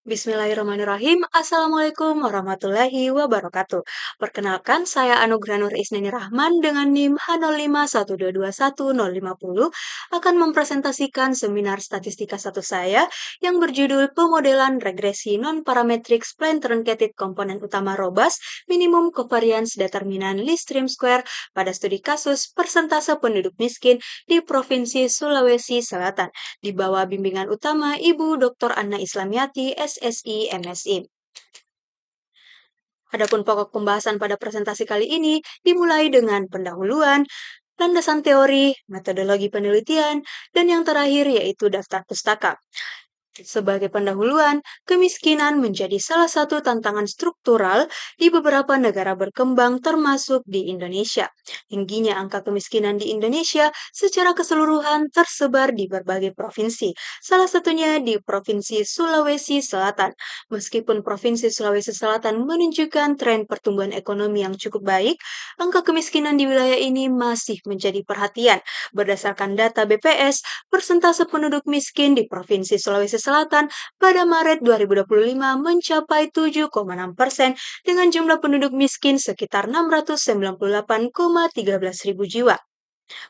Bismillahirrahmanirrahim. Assalamualaikum warahmatullahi wabarakatuh. Perkenalkan, saya Anugrah Nur Isnani Rahman dengan NIM H0512211050 akan mempresentasikan seminar statistika satu saya yang berjudul Pemodelan Regresi Non-Parametric Spline Truncated Komponen Utama Robust Minimum Covariance Determinant Least Stream Square pada studi kasus persentase penduduk miskin di Provinsi Sulawesi Selatan di bawah bimbingan utama Ibu Dr. Anna Islamiyati, SSI, MSI. Adapun pokok pembahasan pada presentasi kali ini dimulai dengan pendahuluan, landasan teori, metodologi penelitian, dan yang terakhir yaitu daftar pustaka. Sebagai pendahuluan, kemiskinan menjadi salah satu tantangan struktural di beberapa negara berkembang termasuk di Indonesia. Tingginya angka kemiskinan di Indonesia secara keseluruhan tersebar di berbagai provinsi, salah satunya di Provinsi Sulawesi Selatan. Meskipun Provinsi Sulawesi Selatan menunjukkan tren pertumbuhan ekonomi yang cukup baik, angka kemiskinan di wilayah ini masih menjadi perhatian. Berdasarkan data BPS, persentase penduduk miskin di Provinsi Sulawesi Selatan pada Maret 2025 mencapai 7,6% dengan jumlah penduduk miskin sekitar 698,13 ribu jiwa.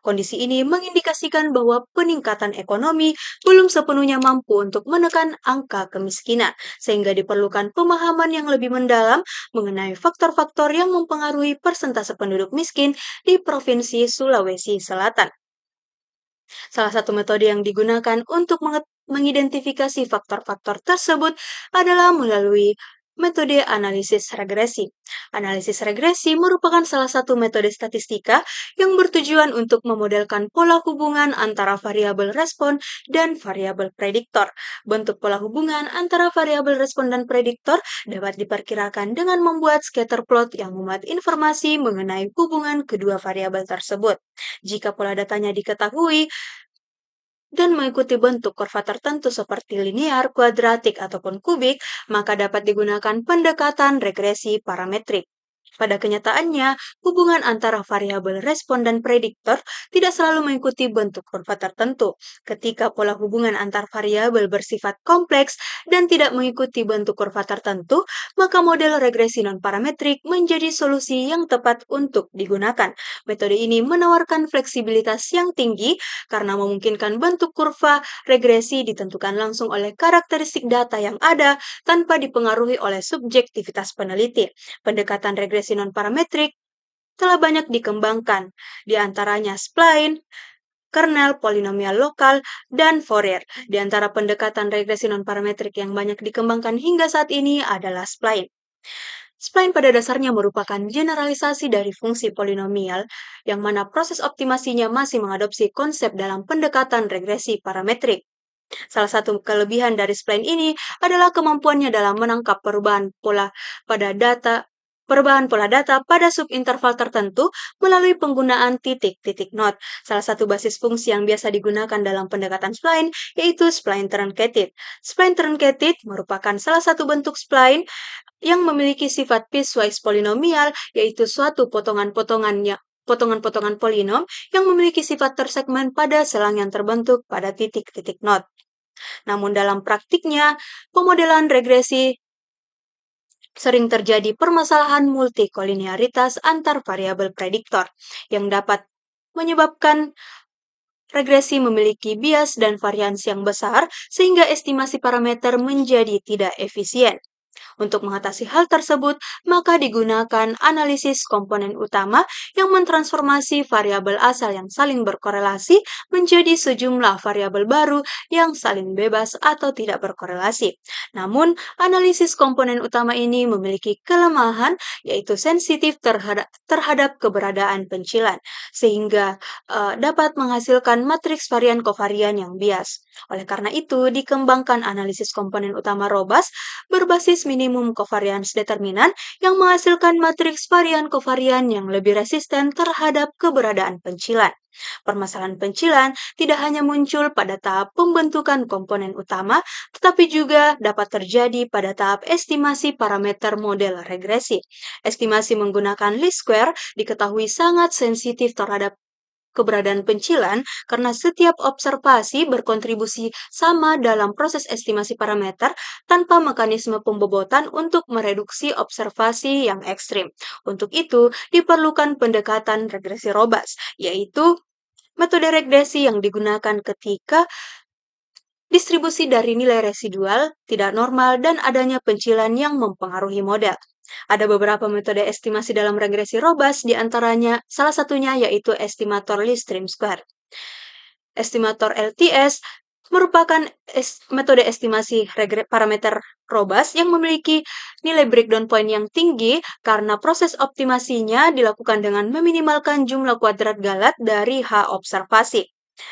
Kondisi ini mengindikasikan bahwa peningkatan ekonomi belum sepenuhnya mampu untuk menekan angka kemiskinan, sehingga diperlukan pemahaman yang lebih mendalam mengenai faktor-faktor yang mempengaruhi persentase penduduk miskin di Provinsi Sulawesi Selatan. Salah satu metode yang digunakan untuk mengidentifikasi faktor-faktor tersebut adalah melalui metode analisis regresi. Analisis regresi merupakan salah satu metode statistika yang bertujuan untuk memodelkan pola hubungan antara variabel respon dan variabel prediktor. Bentuk pola hubungan antara variabel respon dan prediktor dapat diperkirakan dengan membuat scatter plot yang memuat informasi mengenai hubungan kedua variabel tersebut. Jika pola datanya diketahui, dan mengikuti bentuk kurva tertentu seperti linear, kuadratik, ataupun kubik, maka dapat digunakan pendekatan regresi parametrik. Pada kenyataannya, hubungan antara variabel respon dan prediktor tidak selalu mengikuti bentuk kurva tertentu. Ketika pola hubungan antar variabel bersifat kompleks dan tidak mengikuti bentuk kurva tertentu, maka model regresi non-parametrik menjadi solusi yang tepat untuk digunakan. Metode ini menawarkan fleksibilitas yang tinggi karena memungkinkan bentuk kurva regresi ditentukan langsung oleh karakteristik data yang ada tanpa dipengaruhi oleh subjektivitas peneliti. Pendekatan regresi non-parametrik telah banyak dikembangkan, di antaranya spline, kernel, polinomial lokal, dan Fourier. Di antara pendekatan regresi non-parametrik yang banyak dikembangkan hingga saat ini adalah spline. Spline pada dasarnya merupakan generalisasi dari fungsi polinomial, yang mana proses optimasinya masih mengadopsi konsep dalam pendekatan regresi parametrik. Salah satu kelebihan dari spline ini adalah kemampuannya dalam menangkap perubahan pola data pada subinterval tertentu melalui penggunaan titik-titik not. Salah satu basis fungsi yang biasa digunakan dalam pendekatan spline yaitu spline truncated. Spline truncated merupakan salah satu bentuk spline yang memiliki sifat piecewise polinomial, yaitu suatu potongan-potongan polinom yang memiliki sifat tersegmen pada selang yang terbentuk pada titik-titik not. Namun dalam praktiknya, pemodelan regresi sering terjadi permasalahan multikolinearitas antar variabel prediktor yang dapat menyebabkan regresi memiliki bias dan variansi yang besar sehingga estimasi parameter menjadi tidak efisien. Untuk mengatasi hal tersebut, maka digunakan analisis komponen utama yang mentransformasi variabel asal yang saling berkorelasi menjadi sejumlah variabel baru yang saling bebas atau tidak berkorelasi. Namun, analisis komponen utama ini memiliki kelemahan, yaitu sensitif terhadap keberadaan pencilan, sehingga dapat menghasilkan matriks varian kovarian yang bias. Oleh karena itu, dikembangkan analisis komponen utama robust berbasis minimum covariance determinant yang menghasilkan matriks varian kovarian yang lebih resisten terhadap keberadaan pencilan. Permasalahan pencilan tidak hanya muncul pada tahap pembentukan komponen utama, tetapi juga dapat terjadi pada tahap estimasi parameter model regresi. Estimasi menggunakan least square diketahui sangat sensitif terhadap keberadaan pencilan karena setiap observasi berkontribusi sama dalam proses estimasi parameter tanpa mekanisme pembobotan untuk mereduksi observasi yang ekstrim. Untuk itu, diperlukan pendekatan regresi robust, yaitu metode regresi yang digunakan ketika distribusi dari nilai residual, tidak normal, dan adanya pencilan yang mempengaruhi model. Ada beberapa metode estimasi dalam regresi robust, di antaranya salah satunya yaitu estimator least stream square. Estimator LTS merupakan metode estimasi parameter robust yang memiliki nilai breakdown point yang tinggi karena proses optimasinya dilakukan dengan meminimalkan jumlah kuadrat galat dari H observasi.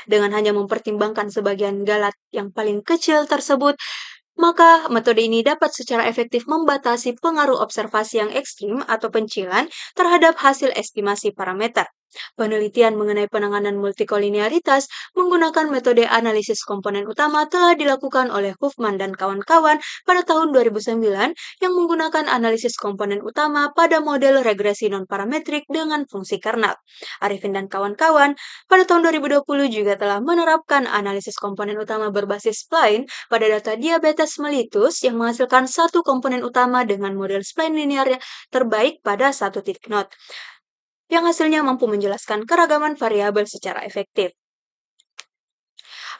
Dengan hanya mempertimbangkan sebagian galat yang paling kecil tersebut, maka metode ini dapat secara efektif membatasi pengaruh observasi yang ekstrim atau pencilan terhadap hasil estimasi parameter. Penelitian mengenai penanganan multikolinearitas menggunakan metode analisis komponen utama telah dilakukan oleh Huffman dan kawan-kawan pada tahun 2009 yang menggunakan analisis komponen utama pada model regresi non-parametrik dengan fungsi kernel. Arifin dan kawan-kawan pada tahun 2020 juga telah menerapkan analisis komponen utama berbasis spline pada data diabetes mellitus yang menghasilkan satu komponen utama dengan model spline linear terbaik pada satu titik node, yang hasilnya mampu menjelaskan keragaman variabel secara efektif.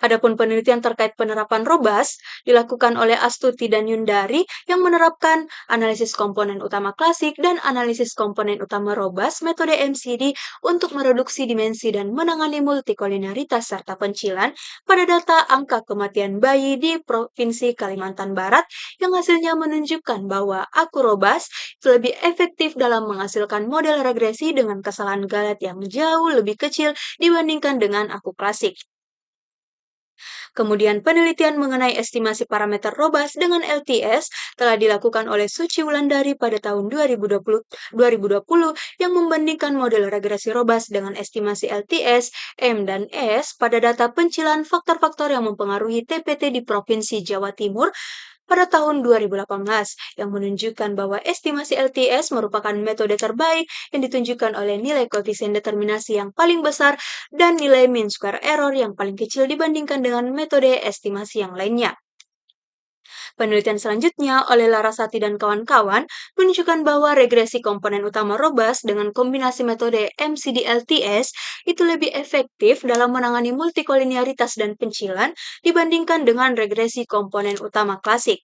Adapun penelitian terkait penerapan robust dilakukan oleh Astuti dan Yundari yang menerapkan analisis komponen utama klasik dan analisis komponen utama robust metode MCD untuk mereduksi dimensi dan menangani multikolinearitas serta pencilan pada data angka kematian bayi di Provinsi Kalimantan Barat yang hasilnya menunjukkan bahwa aku robust lebih efektif dalam menghasilkan model regresi dengan kesalahan galat yang jauh lebih kecil dibandingkan dengan aku klasik. Kemudian penelitian mengenai estimasi parameter robust dengan LTS telah dilakukan oleh Suci Wulandari pada tahun 2020 yang membandingkan model regresi robust dengan estimasi LTS, M, dan S pada data pencilan faktor-faktor yang mempengaruhi TPT di Provinsi Jawa Timur pada tahun 2018 yang menunjukkan bahwa estimasi LTS merupakan metode terbaik yang ditunjukkan oleh nilai koefisien determinasi yang paling besar dan nilai mean square error yang paling kecil dibandingkan dengan metode estimasi yang lainnya. Penelitian selanjutnya oleh Larasati dan kawan-kawan menunjukkan bahwa regresi komponen utama robust dengan kombinasi metode MCD-LTS itu lebih efektif dalam menangani multikolinearitas dan pencilan dibandingkan dengan regresi komponen utama klasik.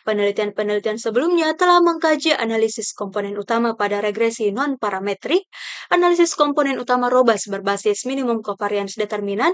Penelitian-penelitian sebelumnya telah mengkaji analisis komponen utama pada regresi non-parametrik, analisis komponen utama robust berbasis minimum covariance determinan,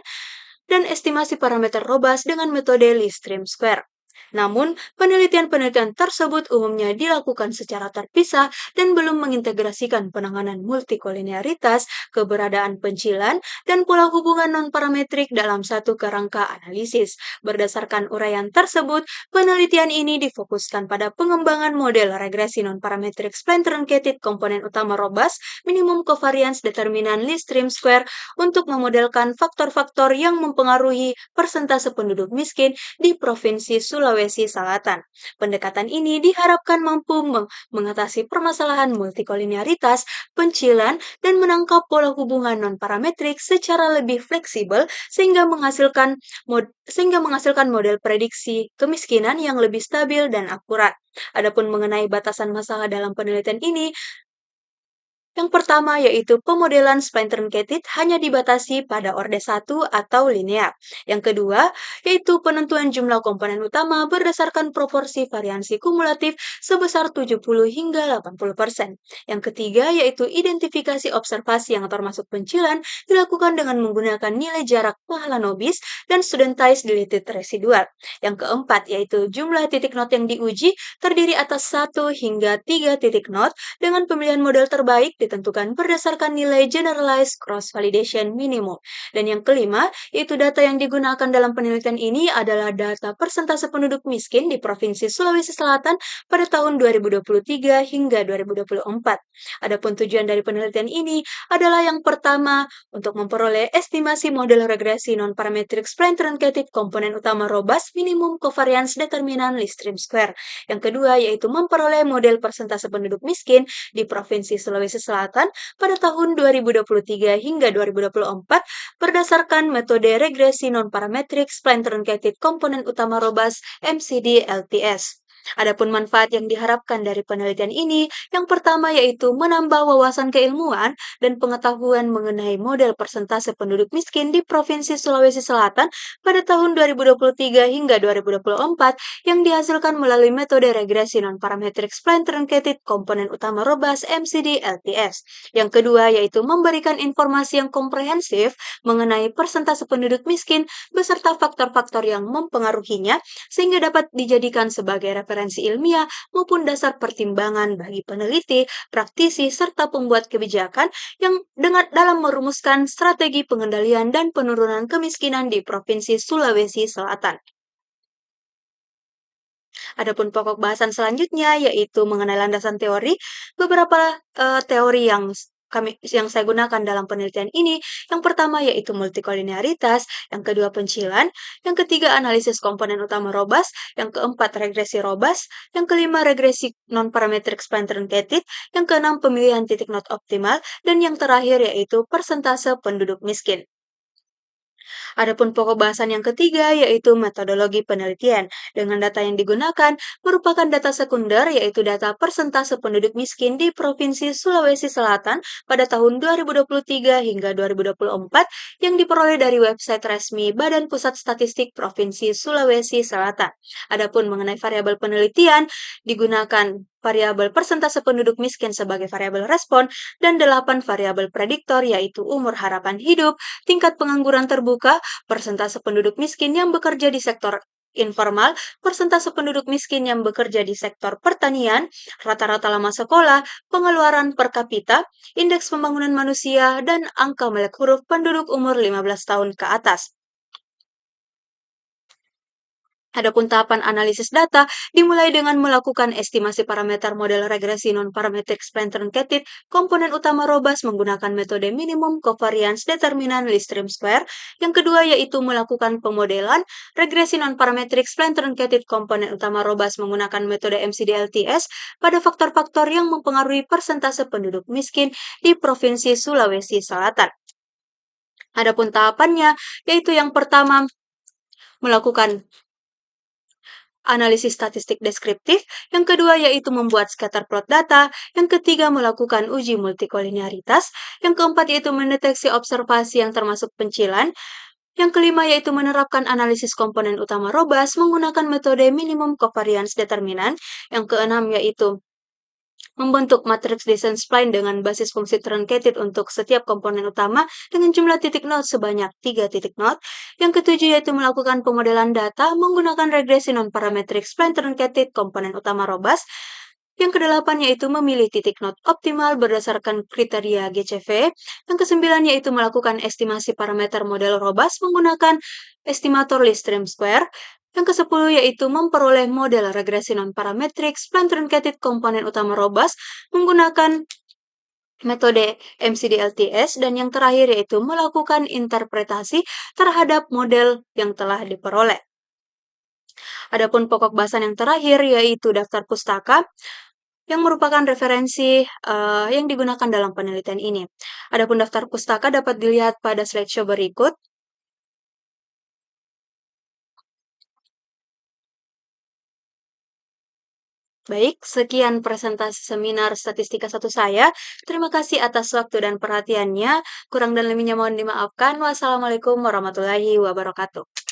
dan estimasi parameter robust dengan metode least stream square. Namun, penelitian-penelitian tersebut umumnya dilakukan secara terpisah dan belum mengintegrasikan penanganan multikolinearitas, keberadaan pencilan, dan pola hubungan non-parametrik dalam satu kerangka analisis. Berdasarkan uraian tersebut, penelitian ini difokuskan pada pengembangan model regresi non-parametrik spline truncated komponen utama robust, minimum covariance determinan least stream square untuk memodelkan faktor-faktor yang mempengaruhi persentase penduduk miskin di Provinsi Sulawesi Selatan. Pendekatan ini diharapkan mampu mengatasi permasalahan multikolinearitas, pencilan, dan menangkap pola hubungan non-parametrik secara lebih fleksibel sehingga menghasilkan model prediksi kemiskinan yang lebih stabil dan akurat. Adapun mengenai batasan masalah dalam penelitian ini, yang pertama yaitu pemodelan spline truncated hanya dibatasi pada orde 1 atau linear. Yang kedua yaitu penentuan jumlah komponen utama berdasarkan proporsi variansi kumulatif sebesar 70 hingga 80%. Yang ketiga yaitu identifikasi observasi yang termasuk pencilan dilakukan dengan menggunakan nilai jarak Mahalanobis dan studentized dilated residual. Yang keempat yaitu jumlah titik node yang diuji terdiri atas 1 hingga 3 titik node dengan pemilihan model terbaik ditentukan berdasarkan nilai generalized cross validation minimum. Dan yang kelima, yaitu data yang digunakan dalam penelitian ini adalah data persentase penduduk miskin di Provinsi Sulawesi Selatan pada tahun 2023 hingga 2024. Adapun tujuan dari penelitian ini adalah yang pertama, untuk memperoleh estimasi model regresi non-parametric spline truncated komponen utama robust minimum covariance determinan least stream square. Yang kedua, yaitu memperoleh model persentase penduduk miskin di Provinsi Sulawesi Selatan Selatan pada tahun 2023 hingga 2024 berdasarkan metode regresi non-parametrik Spline Truncated Komponen Utama Robust MCD LTS. Adapun manfaat yang diharapkan dari penelitian ini, yang pertama yaitu menambah wawasan keilmuan dan pengetahuan mengenai model persentase penduduk miskin di Provinsi Sulawesi Selatan pada tahun 2023 hingga 2024 yang dihasilkan melalui metode regresi non-parametric Spline Truncated Komponen Utama Robust MCD LTS. Yang kedua yaitu memberikan informasi yang komprehensif mengenai persentase penduduk miskin beserta faktor-faktor yang mempengaruhinya sehingga dapat dijadikan sebagai referensi ilmiah maupun dasar pertimbangan bagi peneliti, praktisi, serta pembuat kebijakan yang dalam merumuskan strategi pengendalian dan penurunan kemiskinan di Provinsi Sulawesi Selatan. Adapun pokok bahasan selanjutnya yaitu mengenai landasan teori, beberapa teori yang saya gunakan dalam penelitian ini, yang pertama yaitu multikolinearitas, yang kedua pencilan, yang ketiga analisis komponen utama robust, yang keempat regresi robust, yang kelima regresi non-parametric Spline Truncated, yang keenam pemilihan titik not optimal, dan yang terakhir yaitu persentase penduduk miskin. Adapun pokok bahasan yang ketiga yaitu metodologi penelitian. Dengan data yang digunakan merupakan data sekunder yaitu data persentase penduduk miskin di Provinsi Sulawesi Selatan pada tahun 2023 hingga 2024 yang diperoleh dari website resmi Badan Pusat Statistik Provinsi Sulawesi Selatan. Adapun mengenai variabel penelitian digunakan variabel persentase penduduk miskin sebagai variabel respon dan 8 variabel prediktor yaitu umur harapan hidup, tingkat pengangguran terbuka, persentase penduduk miskin yang bekerja di sektor informal, persentase penduduk miskin yang bekerja di sektor pertanian, rata-rata lama sekolah, pengeluaran per kapita, indeks pembangunan manusia, dan angka melek huruf penduduk umur 15 tahun ke atas. Adapun tahapan analisis data dimulai dengan melakukan estimasi parameter model regresi non-parametric Spline Truncated komponen utama robust menggunakan metode minimum covariance determinant least stream square. Yang kedua yaitu melakukan pemodelan regresi non-parametric Spline Truncated komponen utama robust menggunakan metode MCD-LTS pada faktor-faktor yang mempengaruhi persentase penduduk miskin di Provinsi Sulawesi Selatan. Adapun tahapannya yaitu yang pertama melakukan analisis statistik deskriptif, yang kedua yaitu membuat scatter plot data, yang ketiga melakukan uji multikolinearitas, yang keempat yaitu mendeteksi observasi yang termasuk pencilan, yang kelima yaitu menerapkan analisis komponen utama robust menggunakan metode minimum covariance determinant, yang keenam yaitu membentuk matriks desain spline dengan basis fungsi truncated untuk setiap komponen utama dengan jumlah titik node sebanyak 3 titik node. Yang ketujuh yaitu melakukan pemodelan data menggunakan regresi non-parametric spline truncated komponen utama robust. Yang kedelapan yaitu memilih titik node optimal berdasarkan kriteria GCV. Yang kesembilan yaitu melakukan estimasi parameter model robust menggunakan estimator least stream square. Yang ke-10 yaitu memperoleh model regresi non-parametrik Spline Truncated komponen utama robust menggunakan metode MCD-LTS, dan yang terakhir yaitu melakukan interpretasi terhadap model yang telah diperoleh. Adapun pokok bahasan yang terakhir yaitu daftar pustaka yang merupakan referensi yang digunakan dalam penelitian ini. Adapun daftar pustaka dapat dilihat pada slideshow berikut. Baik, sekian presentasi seminar Statistika 1 saya. Terima kasih atas waktu dan perhatiannya. Kurang dan lebihnya mohon dimaafkan. Wassalamualaikum warahmatullahi wabarakatuh.